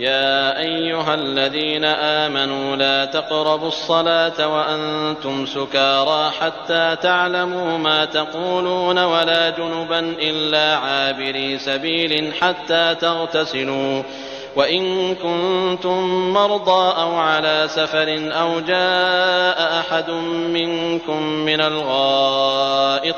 يا أيها الذين آمنوا لا تقربوا الصلاة وأنتم سكارى حتى تعلموا ما تقولون ولا جنبا إلا عابري سبيل حتى تغتسلوا وإن كنتم مرضى أو على سفر أو جاء أحد منكم من الغائط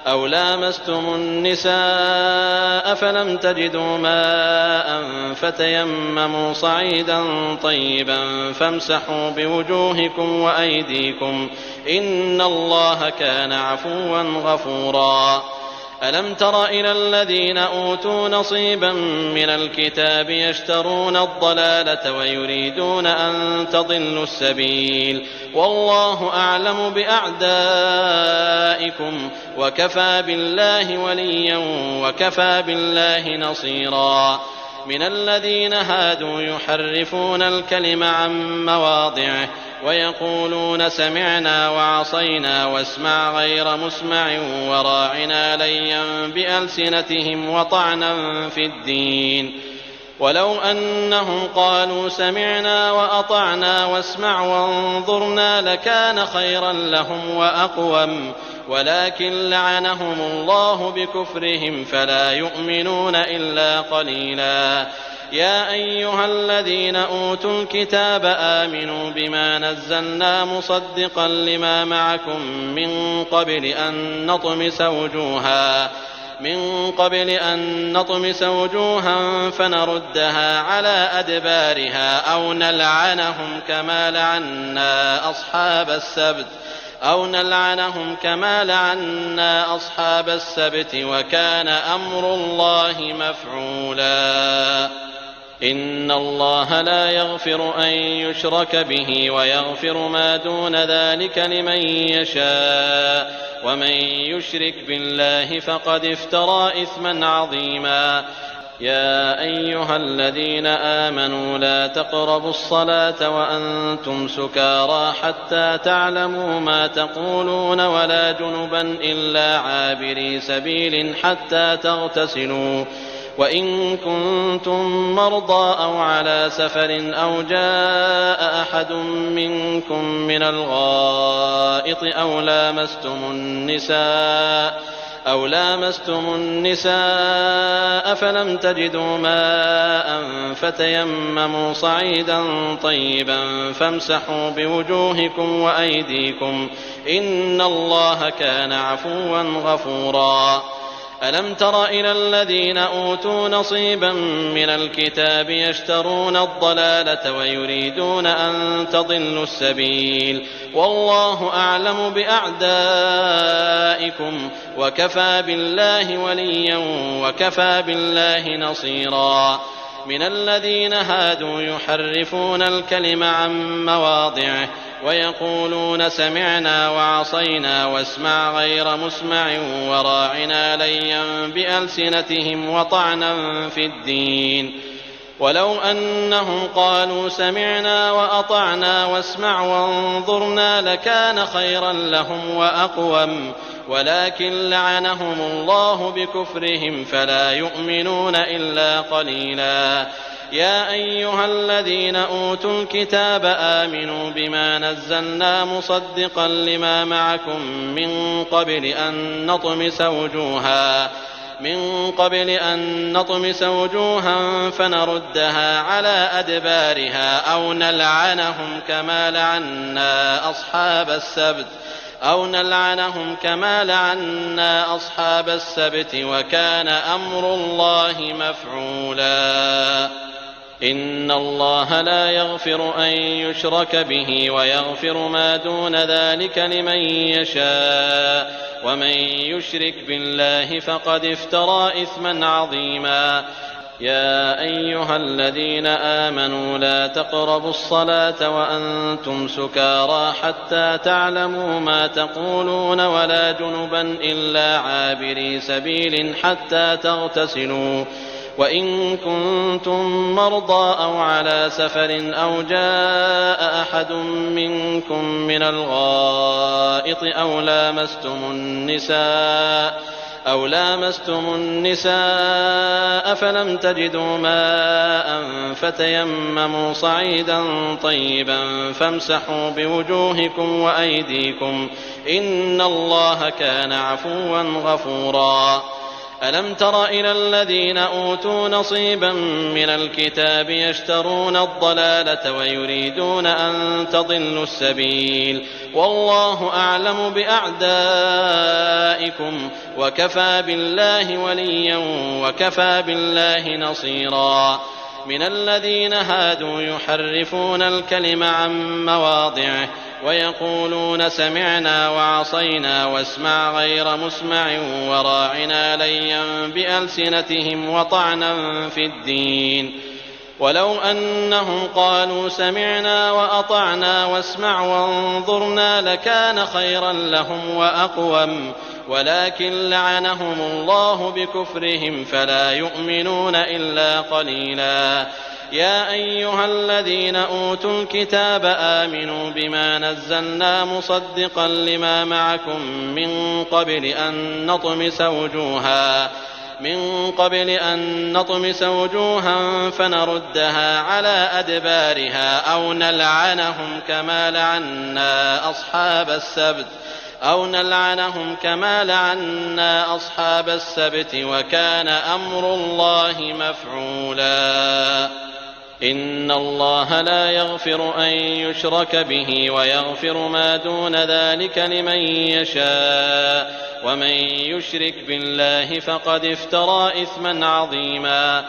أو لامستم النساء فلم تجدوا ماء فتيمموا صعيدا طيبا فامسحوا بوجوهكم وأيديكم إن الله كان عفوا غفورا. ألم تر إلى الذين أوتوا نصيبا من الكتاب يشترون الضلالة ويريدون أن تضلوا السبيل والله أعلم بأعدائكم وكفى بالله وليا وكفى بالله نصيرا. من الذين هادوا يحرفون الكلم عن مواضعه ويقولون سمعنا وعصينا واسمع غير مسمع وراعنا ليا بألسنتهم وطعنا في الدين ولو أنهم قالوا سمعنا وأطعنا واسمع وانظرنا لكان خيرا لهم وأقوم ولكن لعنهم الله بكفرهم فلا يؤمنون إلا قليلا. يا أيها الذين أوتوا الكتاب آمنوا بما نزلنا مصدقا لما معكم من قبل أن نطمس وجوها فنردها على أدبارها أو نلعنهم كما لعنا أصحاب السبت وكان أمر الله مفعولا. إن الله لا يغفر أن يشرك به ويغفر ما دون ذلك لمن يشاء ومن يشرك بالله فقد افترى إثما عظيما. يا أيها الذين آمنوا لا تقربوا الصلاة وأنتم سكارى حتى تعلموا ما تقولون ولا جنبا إلا عابري سبيل حتى تغتسلوا وإن كنتم مرضى أو على سفر أو جاء أحد منكم من الغائط أو لامستم النساء فلم تجدوا ماء فتيمموا صعيدا طيبا فامسحوا بوجوهكم وأيديكم إن الله كان عفوا غفورا. ألم تر إلى الذين أوتوا نصيبا من الكتاب يشترون الضلالة ويريدون أن تضلوا السبيل والله أعلم بأعدائكم وكفى بالله وليا وكفى بالله نصيرا. من الذين هادوا يحرفون الكلم عن مواضعه ويقولون سمعنا وعصينا واسمع غير مسمع وراعنا ليا بألسنتهم وطعنا في الدين ولو أنهم قالوا سمعنا وأطعنا واسمع وانظرنا لكان خيرا لهم وأقوم ولكن لعنهم الله بكفرهم فلا يؤمنون إلا قليلا. يا أيها الذين أوتوا الكتاب آمنوا بما نزلنا مصدقا لما معكم من قبل أن نطمس وجوها فنردها على أدبارها أو نلعنهم كما لعنا أصحاب السبت وكان أمر الله مفعولا. إن الله لا يغفر أن يشرك به ويغفر ما دون ذلك لمن يشاء ومن يشرك بالله فقد افترى إثما عظيما. يا أيها الذين آمنوا لا تقربوا الصلاة وأنتم سكارى حتى تعلموا ما تقولون ولا جنبا إلا عابري سبيل حتى تغتسلوا وإن كنتم مرضى أو على سفر أو جاء أحد منكم من الغائط أو لامستم النساء فلم تجدوا ماء فتيمموا صعيدا طيبا فامسحوا بوجوهكم وأيديكم إن الله كان عفوا غفورا. ألم تر إلى الذين أوتوا نصيبا من الكتاب يشترون الضلالة ويريدون أن تضلوا السبيل والله أعلم بأعدائكم وكفى بالله وليا وكفى بالله نصيرا. من الذين هادوا يحرفون الكلم عن مواضعه ويقولون سمعنا وعصينا واسمع غير مسمع وراعنا ليا بألسنتهم وطعنا في الدين ولو أنهم قالوا سمعنا وأطعنا واسمع وانظرنا لكان خيرا لهم وأقوم ولكن لعنهم الله بكفرهم فلا يؤمنون إلا قليلا. يا أيها الذين أوتوا الكتاب آمنوا بما نزلنا مصدقا لما معكم من قبل أن نطمس وجوها فنردها على أدبارها أو نلعنهم كما لعنا أصحاب السبت وكان أمر الله مفعولا. إن الله لا يغفر أن يشرك به ويغفر ما دون ذلك لمن يشاء ومن يشرك بالله فقد افترى إثما عظيما.